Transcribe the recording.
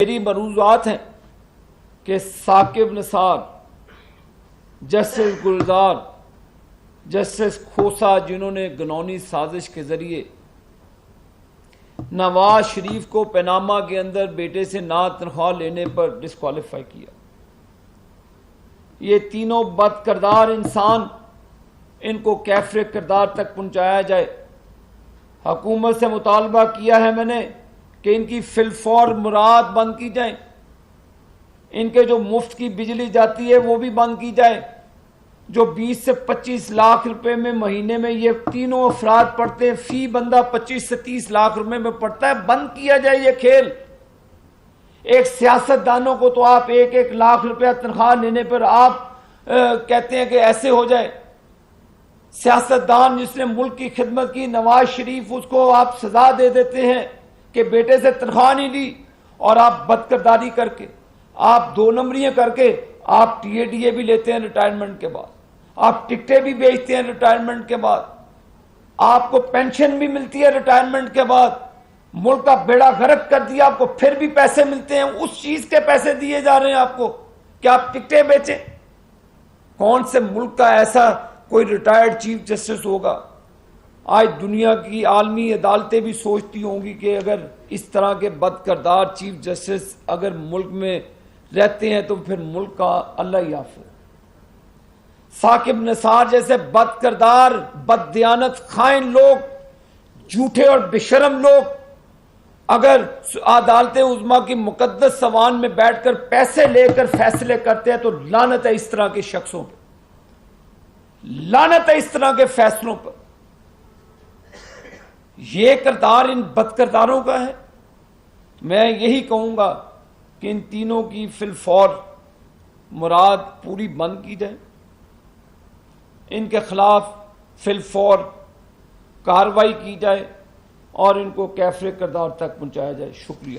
मेरी मरूज़ात हैं कि साकिब निसार, जस्टिस गुलजार, जस्टिस खोसा, जिन्होंने गनौनी साजिश के जरिए नवाज शरीफ को पनामा के अंदर बेटे से ना तनख्वाह लेने पर डिस्क्वालीफाई किया, ये तीनों बद किरदार इंसान, इनको कैफरे किरदार तक पहुंचाया जाए। हुकूमत से मुतालबा किया है मैंने कि इनकी फिलफौर मुराद बंद की जाए, इनके जो मुफ्त की बिजली जाती है वो भी बंद की जाए। जो 20 से 25 लाख रुपए में महीने में ये तीनों अफराद पढ़ते हैं, फी बंदा 25 से 30 लाख रुपए में पढ़ता है, बंद किया जाए ये खेल। एक सियासतदानों को तो आप 1-1 लाख रुपया तनख्वाह लेने पर आप कहते हैं कि ऐसे हो जाए। सियासतदान जिसने मुल्क की खिदमत की, नवाज शरीफ, उसको आप सजा दे देते हैं कि बेटे से तनख्वाह नहीं ली, और आप बदकिरदारी करके, आप 2 नंबरियां करके आप TADA भी लेते हैं रिटायरमेंट के बाद, आप टिकटें भी बेचते हैं रिटायरमेंट के बाद, आपको पेंशन भी मिलती है रिटायरमेंट के बाद, मुल्क का बेड़ा गर्क कर दिया, आपको फिर भी पैसे मिलते हैं, उस चीज के पैसे दिए जा रहे हैं आपको कि आप टिकटें बेचें। कौन से मुल्क का ऐसा कोई रिटायर्ड चीफ जस्टिस होगा? आज दुनिया की आलमी अदालतें भी सोचती होंगी कि अगर इस तरह के बदकिरदार चीफ जस्टिस अगर मुल्क में रहते हैं तो फिर मुल्क का अल्लाह ही हाफ़िज़। साकिब निसार जैसे बदकिरदार, बददियानत खाइन लोग, झूठे और बेशरम लोग अगर अदालत उज़्मा की मुकद्दस सवान में बैठकर पैसे लेकर फैसले करते हैं तो लानत है इस तरह के शख्सों पर, लानत है इस तरह के फैसलों पर। यह किरदार इन बदकिरदारों का है। मैं यही कहूंगा कि इन तीनों की फिलफौर मुराद पूरी बंद की जाए, इनके खिलाफ फिलफौर कार्रवाई की जाए और इनको कैफरे किरदार तक पहुंचाया जाए। शुक्रिया।